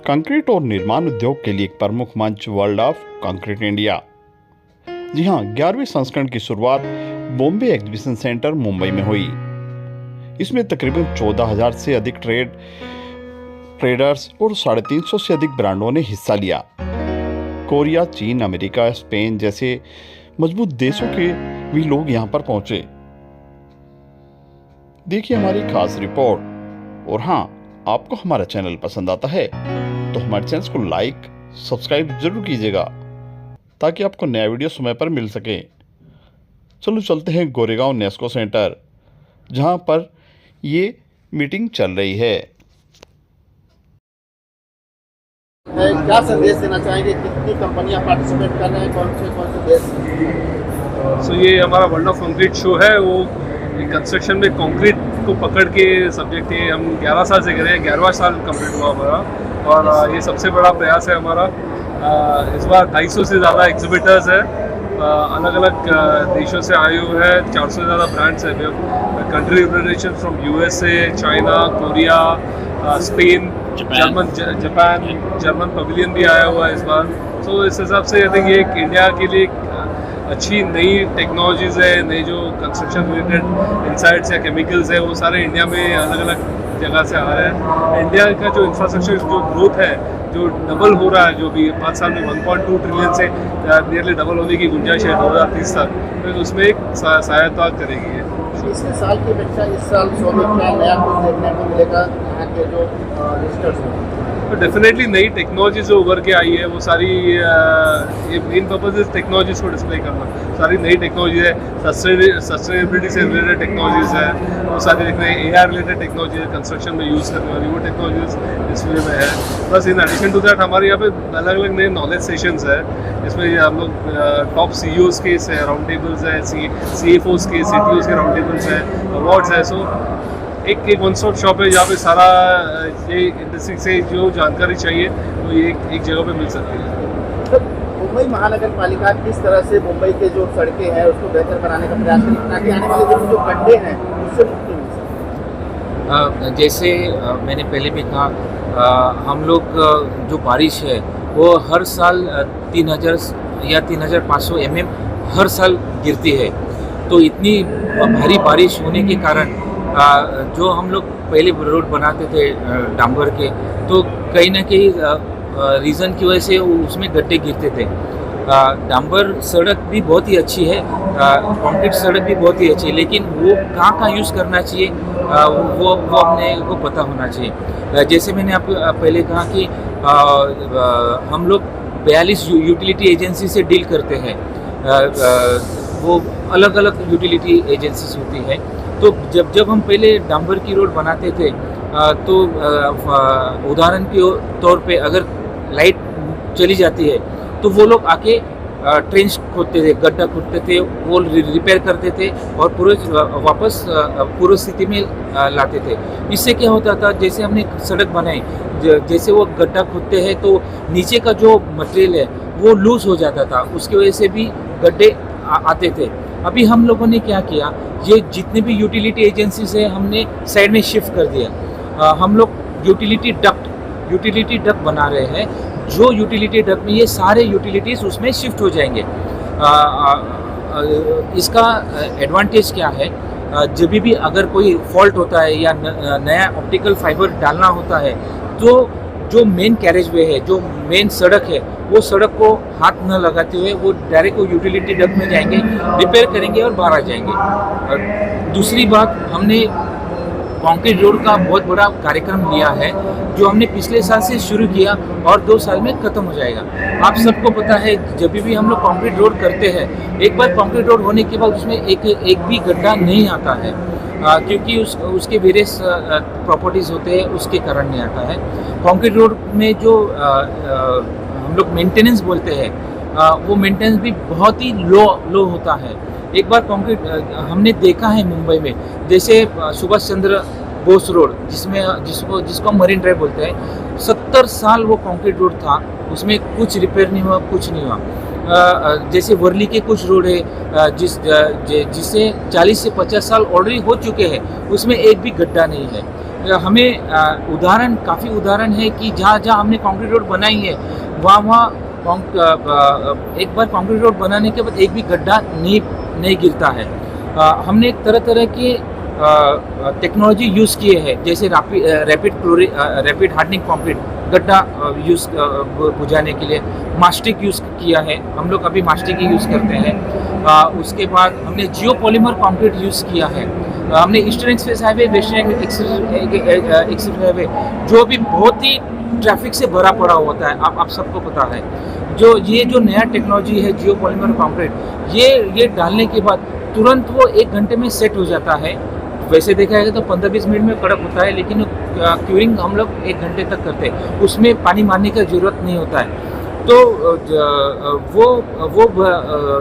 Concrete और निर्माण उद्योग के लिए एक प्रमुख मंच वर्ल्ड ऑफ कंक्रीट इंडिया। जी हाँ, 11वीं संस्करण की शुरुआत बॉम्बे एग्जीबिशन सेंटर मुंबई में हुई। इसमें तकरीबन 14,000 से अधिक ट्रेडर्स और 350 से अधिक ब्रांडों ने हिस्सा लिया। कोरिया, चीन, अमेरिका, स्पेन जैसे मजबूत देशों के भी लोग यहाँ पर पहुंचे। देखिए हमारी खास रिपोर्ट। और हाँ, आपको हमारा चैनल पसंद आता है तो हमारे चैनल को लाइक सब्सक्राइब जरूर कीजिएगा ताकि आपको नया वीडियो समय पर मिल सके। चलो चलते हैं गोरेगांव नेस्को सेंटर, जहां पर ये मीटिंग चल रही है। क्या संदेश देना चाहेंगे? कितनी कंपनियां पार्टिसिपेट कर रहे हैं, कौन से देश? ये हमारा वर्ल्ड ऑफ कंक्रीट शो है। वो कंस्ट्रक्शन में कंक्रीट को पकड़ के सब्जेक्ट है। हम 11 साल से कर रहे हैं, 11वां साल कंप्लीट हुआ हमारा, और ये सबसे बड़ा प्रयास है हमारा। इस बार 250 से ज़्यादा एग्जिबिटर्स है, अलग अलग देशों से आए हुए हैं। 400 से ज़्यादा ब्रांड्स है। Country representation from USA, China, Korea, Spain, German pavilion भी आया हुआ है इस बार। तो इस हिसाब से आई थिंक ये इंडिया के लिए अच्छी नई टेक्नोलॉजीज़ है, नई जो कंस्ट्रक्शन रिलेटेड इंसाइट्स या केमिकल्स है, वो सारे इंडिया में अलग अलग जगह से आ रहे हैं। इंडिया का जो इंफ्रास्ट्रक्चर जो ग्रोथ है, जो डबल हो रहा है, जो भी 5 साल में 1.2 ट्रिलियन से नियरली डबल होने की गुंजाइश है 2030 तक, तो उसमें एक सहायता करेगी। पिछले साल की अपेक्षा इस साल शो में क्या नया कुछ देखने को मिलेगा? यहाँ के जो विजिटर्स हैं तो डेफिनेटली नई टेक्नोलॉजी जो उभर के आई है, वो सारी ये मेन पर्पज है टेक्नोलॉजीज को डिस्प्ले करना। सारी नई टेक्नोलॉजी है, सस्टेनेबिलिटी से रिलेटेड टेक्नोलॉजीज है, वो सारी देखते हैं AR रिलेटेड टेक्नोलॉजी है, कंस्ट्रक्शन में यूज़ करने वाली वो टेक्नोलॉजीज डिस्प्ले में है। Plus in addition to that हमारे यहाँ पे अलग अलग नए नॉलेज सेशंस है, जिसमें हम लोग टॉप CEOs के राउंड टेबल्स है, CFOs के, CTOs के राउंड टेबल्स है, अवार्ड्स है। सो एक वन स्टॉप शॉप है जहाँ पे सारा ये इंडस्ट्री से जो जानकारी चाहिए वो एक जगह पे मिल सकती है। मुंबई महानगर पालिका किस तरह से मुंबई के जो सड़कें हैं उसको बेहतर बनाने का प्रयास करेगी ताकि आने वाले दिनों में जो गड्ढे हैं उससे मुक्ति मिल सके? जैसे मैंने पहले भी कहा, हम लोग जो बारिश है वो हर साल 3,000 या 3,500 mm हर साल गिरती है। तो इतनी भारी बारिश होने के कारण जो हम लोग पहले रोड बनाते थे डांबर के, तो कहीं ना कहीं रीज़न की वजह से उसमें गड्ढे गिरते थे। डांबर सड़क भी बहुत ही अच्छी है, कंक्रीट सड़क भी बहुत ही अच्छी है, लेकिन वो कहाँ यूज़ करना चाहिए वो अपने को पता होना चाहिए। जैसे मैंने आपको पहले कहा कि हम लोग 42 यूटिलिटी एजेंसी से डील करते हैं। वो अलग अलग यूटिलिटी एजेंसीज होती है। तो जब हम पहले डांबर की रोड बनाते थे तो उदाहरण के तौर पे अगर लाइट चली जाती है तो वो लोग आके ट्रेंच खोदते थे, गड्ढा खोदते थे, वो रिपेयर करते थे और वापस पूर्व स्थिति में लाते थे। इससे क्या होता था, जैसे हमने सड़क बनाई, जैसे वो गड्ढा खोदते हैं तो नीचे का जो मटेरियल है वो लूज हो जाता था, उसकी वजह से भी गड्ढे आते थे। अभी हम लोगों ने क्या किया, ये जितने भी यूटिलिटी एजेंसीज है हमने साइड में शिफ्ट कर दिया। हम लोग यूटिलिटी डक्ट बना रहे हैं। जो यूटिलिटी डक्ट में ये सारे यूटिलिटीज़ उसमें शिफ्ट हो जाएंगे। इसका एडवांटेज क्या है, जब भी अगर कोई फॉल्ट होता है या नया ऑप्टिकल फाइबर डालना होता है तो जो मेन कैरेज वे है, जो मेन सड़क है, वो सड़क को हाथ न लगाते हुए वो डायरेक्ट वो यूटिलिटी डक्ट में जाएंगे, रिपेयर करेंगे और बाहर आ जाएंगे। और दूसरी बात, हमने कंक्रीट रोड का बहुत बड़ा कार्यक्रम लिया है जो हमने पिछले साल से शुरू किया और 2 साल में ख़त्म हो जाएगा। आप सबको पता है, जब भी हम लोग कंक्रीट रोड करते हैं, एक बार कंक्रीट रोड होने के बाद उसमें एक भी गड्ढा नहीं आता है, क्योंकि उसके वेरियस प्रॉपर्टीज़ होते हैं, उसके कारण नहीं आता है। कंक्रीट रोड में जो हम लोग मेंटेनेंस बोलते हैं, वो मेंटेनेंस भी बहुत ही लो होता है। एक बार कंक्रीट हमने देखा है मुंबई में, जैसे सुभाष चंद्र बोस रोड, जिसको हम मरीन ड्राइव बोलते हैं, 70 साल वो कंक्रीट रोड था, उसमें कुछ रिपेयर नहीं हुआ, कुछ नहीं हुआ। जैसे वर्ली के कुछ रोड है जिससे 40 से 50 साल ऑलरेडी हो चुके हैं, उसमें एक भी गड्ढा नहीं है। हमें उदाहरण काफ़ी उदाहरण है कि जहाँ जहाँ हमने कंक्रीट रोड बनाई है वहाँ एक बार कंक्रीट रोड बनाने के बाद एक भी गड्ढा नहीं गिरता है। हमने तरह तरह के टेक्नोलॉजी यूज़ किए हैं, जैसे रैपिड हार्डनिंग कंक्रीट गड्ढा यूज़ बुझाने के लिए मास्टिक यूज़ किया है, हम लोग अभी मास्टिक ही यूज़ करते हैं। उसके बाद हमने जियो पॉलीमर कंक्रीट यूज़ किया है। हमने eastern express highway, western express highway जो भी बहुत ही ट्रैफिक से भरा पड़ा होता है, आप सबको पता है, ये जो नया टेक्नोलॉजी है जियो पॉलीमर कंक्रीट, ये डालने के बाद तुरंत वो 1 घंटे में सेट हो जाता है। वैसे देखा जाए तो 15-20 मिनट में कड़क होता है, लेकिन क्यूरिंग हम लोग 1 घंटे तक करते हैं, उसमें पानी मारने की ज़रूरत नहीं होता है। तो वो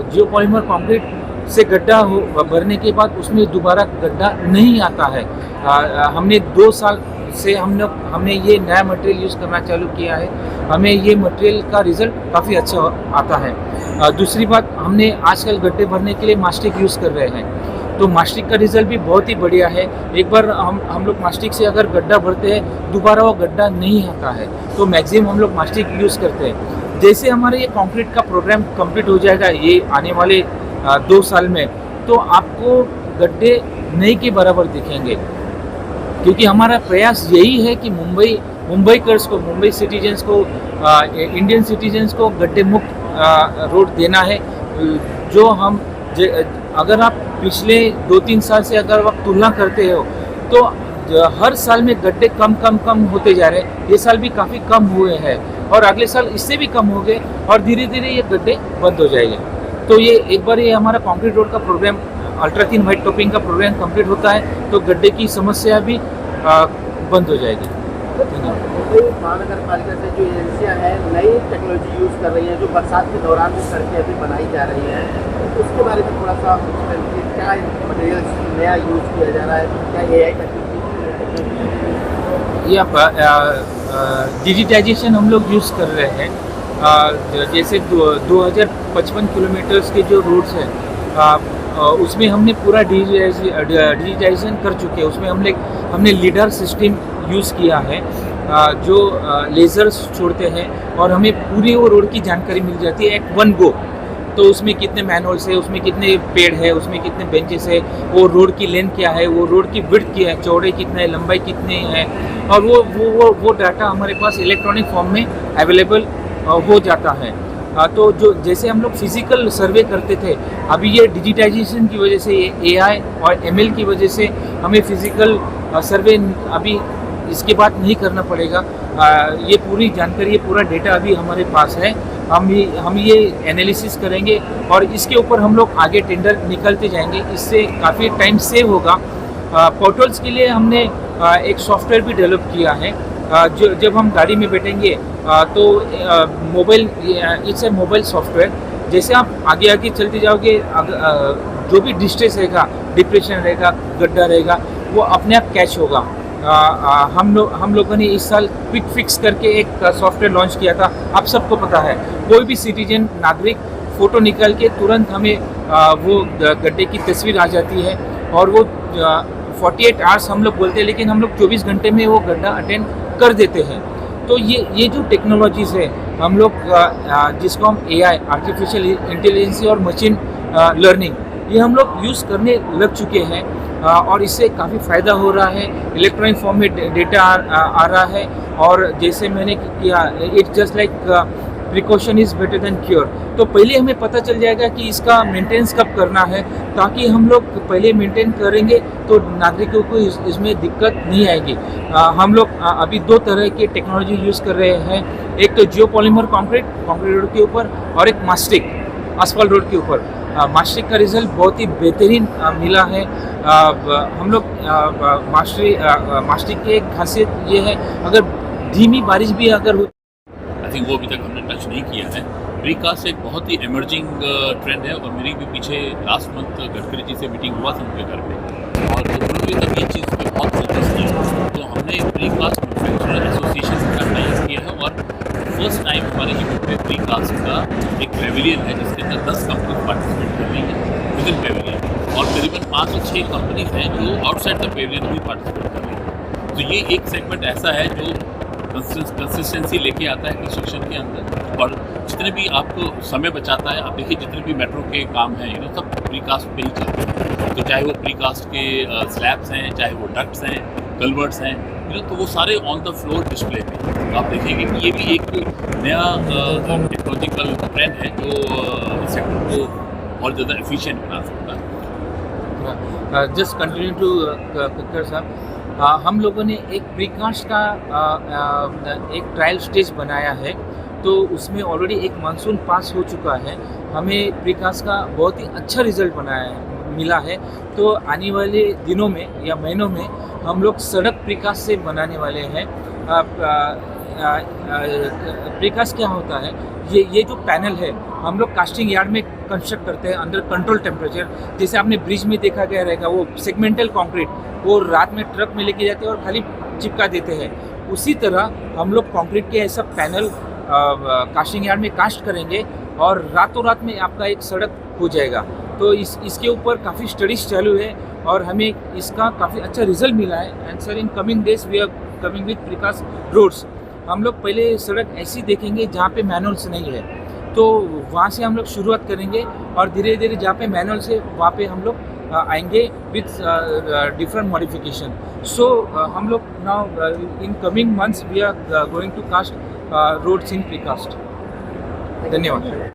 जियो पॉलीमर कंक्रीट से गड्ढा भरने के बाद उसमें दोबारा गड्ढा नहीं आता है। हमने 2 साल से हमने ये नया मटेरियल यूज़ करना चालू किया है, हमें ये मटेरियल का रिज़ल्ट काफ़ी अच्छा आता है। दूसरी बात, हमने आजकल गड्ढे भरने के लिए मास्टिक यूज़ कर रहे हैं, तो मास्टिक का रिज़ल्ट भी बहुत ही बढ़िया है। एक बार हम लोग मास्टिक से अगर गड्ढा भरते हैं, दोबारा वो गड्ढा नहीं आता है, तो मैक्सिमम हम लोग मास्टिक यूज़ करते हैं। जैसे हमारे ये कंक्रीट का प्रोग्राम कंप्लीट हो जाएगा ये आने वाले 2 साल में, तो आपको गड्ढे नई के बराबर दिखेंगे, क्योंकि हमारा प्रयास यही है कि मुंबईकर्स को, मुंबई सिटीजन्स को, इंडियन सिटीजन्स को गड्ढे मुक्त रोड देना है। जो अगर आप पिछले 2-3 साल से अगर आप तुलना करते हो तो हर साल में गड्ढे कम होते जा रहे हैं। ये साल भी काफ़ी कम हुए हैं और अगले साल इससे भी कम हो गए और धीरे धीरे ये गड्ढे बंद हो जाएंगे। तो ये एक बार ये हमारा कंक्रीट रोड का programme, ultra thin white topping का प्रोग्राम कंप्लीट होता है तो गड्ढे की समस्या भी बंद हो जाएगी। मुंबई महानगर पालिका से जो एजेंसियाँ हैं नई टेक्नोलॉजी यूज़ कर रही हैं, जो बरसात के दौरान भी सड़कें अभी बनाई जा रही हैं, तो उसके बारे में थोड़ा सा क्या मटेरियल नया यूज़ किया जा रहा है, क्या AI टेक्नोलॉजी? डिजिटाइजेशन हम लोग यूज़ कर रहे हैं। जैसे 2055 किलोमीटर्स के जो रोड्स हैं उसमें हमने पूरा डिजिटाइजेशन कर चुके हैं। उसमें हमने लीडर सिस्टम यूज़ किया है, जो लेज़र्स छोड़ते हैं और हमें पूरी वो रोड की जानकारी मिल जाती है एट वन गो। तो उसमें कितने मैनहोल्स है, उसमें कितने पेड़ है, उसमें कितने बेंचेस है, वो रोड की लेंथ क्या है, वो रोड की विड्थ क्या है, चौड़े कितने है, लंबाई कितनी है, और वो डाटा हमारे पास इलेक्ट्रॉनिक फॉर्म में अवेलेबल हो जाता है। तो जो जैसे हम लोग फिज़िकल सर्वे करते थे, अभी ये डिजिटाइजेशन की वजह से, ये AI और ML की वजह से हमें फिज़िकल सर्वे अभी इसके बाद नहीं करना पड़ेगा। ये पूरी जानकारी, ये पूरा डेटा अभी हमारे पास है। हम ये एनालिसिस करेंगे और इसके ऊपर हम लोग आगे टेंडर निकलते जाएंगे, इससे काफ़ी टाइम सेव होगा। पोर्टल्स के लिए हमने एक सॉफ्टवेयर भी डेवलप किया है। जब हम गाड़ी में बैठेंगे तो mobile, it's a mobile software, जैसे आप आगे आगे चलते जाओगे, जो भी डिस्ट्रेस रहेगा, डिप्रेशन रहेगा, गड्ढा रहेगा, वो अपने आप कैच होगा। हम लोगों ने इस साल क्विक फिक्स करके एक सॉफ्टवेयर लॉन्च किया था। आप सबको पता है, कोई भी सिटीजन, नागरिक फ़ोटो निकाल के तुरंत हमें वो गड्ढे की तस्वीर आ जाती है और वो 48 आवर्स हम लोग बोलते हैं, लेकिन हम लोग 24 घंटे में वो गड्ढा अटेंड कर देते हैं। तो ये जो टेक्नोलॉजीज़ है, हम लोग जिसको हम AI, आर्टिफिशियल इंटेलिजेंस और मशीन लर्निंग, ये हम लोग यूज़ करने लग चुके हैं और इससे काफ़ी फ़ायदा हो रहा है। इलेक्ट्रॉनिक फॉर्म में डेटा आ रहा है और जैसे मैंने किया, it's just like precaution is better than cure. तो पहले हमें पता चल जाएगा कि इसका मेंटेनेंस कब करना है, ताकि हम लोग पहले मेंटेन करेंगे तो नागरिकों को इसमें दिक्कत नहीं आएगी। हम लोग अभी 2 तरह के टेक्नोलॉजी यूज़ कर रहे हैं, एक तो जियो पॉलीमर कंक्रीट रोड के ऊपर और एक मास्टिक आसफाल्ट रोड के ऊपर। मास्टिक का रिज़ल्ट बहुत ही बेहतरीन मिला है। हम लोग मास्टिक की एक खासियत ये है, अगर धीमी बारिश भी अगर हो, आई थिंक वो अभी तक हमने टच नहीं किया है। प्रीकास्ट एक बहुत ही इमर्जिंग ट्रेंड है और मेरी भी पीछे लास्ट मंथ गडकरी जी से मीटिंग हुआ था उनके घर पे और उन्होंने तक ये चीज़ पे बहुत फोकस किया। तो हमने प्रीकास्ट मैन्युफैक्चरर एसोसिएशन का टाइप किया है और फर्स्ट टाइम हमारे यूनिट में प्रीकास्ट का एक पेविलियन है जिसके अंदर 10 कंपनी पार्टिसिपेट कर रही है विद इन पेविलियन और करीबन 5 से 6 कंपनीज हैं जो आउटसाइड द पेविलियन भी पार्टिसिपेट कर रही हैं। तो ये एक सेगमेंट ऐसा है जो कंसिस्टेंसी लेके आता है कंस्ट्रक्शन के अंदर, और जितने भी आपको समय बचाता है। आप देखिए जितने भी मेट्रो के काम हैं सब प्रीकास्ट पे ही चलते हैं। तो चाहे वो प्रीकास्ट के स्लैब्स हैं, चाहे वो डक्ट्स हैं, कल्वर्ट्स हैं, तो वो सारे ऑन द फ्लोर डिस्प्ले पे। तो आप देखेंगे कि ये भी एक नया टेक्नोलॉजिकल ट्रेंड है जो इस सेक्टर को और ज़्यादा एफिशिएंट बना सकता है। जस्ट कंटिन्यू टू कक्कर साहब, हम लोगों ने एक प्रीकास्ट का एक ट्रायल स्टेज बनाया है, तो उसमें ऑलरेडी एक मानसून पास हो चुका है। हमें प्रीकास्ट का बहुत ही अच्छा रिजल्ट मिला है। तो आने वाले दिनों में या महीनों में हम लोग सड़क प्रीकास्ट से बनाने वाले हैं। प्रीकास्ट क्या होता है, ये जो पैनल है हम लोग कास्टिंग यार्ड में कंस्ट्रक्ट करते हैं अंडर कंट्रोल टेम्परेचर। जैसे आपने ब्रिज में देखा गया रहेगा, वो सेगमेंटल कंक्रीट वो रात में ट्रक में लेके जाते हैं और खाली चिपका देते हैं। उसी तरह हम लोग कंक्रीट के ऐसा पैनल कास्टिंग यार्ड में कास्ट करेंगे और रातों रात में आपका एक सड़क हो जाएगा। तो इसके ऊपर काफ़ी स्टडीज चालू है और हमें इसका काफ़ी अच्छा रिजल्ट मिला है। And sir, in coming days we are coming with precast roads. हम लोग पहले सड़क ऐसी देखेंगे जहाँ पे मैनुअल्स नहीं है, तो वहाँ से हम लोग शुरुआत करेंगे और धीरे धीरे जहाँ पे मैनुअल्स है वहाँ पे हम लोग आएंगे विथ डिफरेंट मॉडिफिकेशन। सो हम लोग now in coming months we are going to cast roads in precast. धन्यवाद।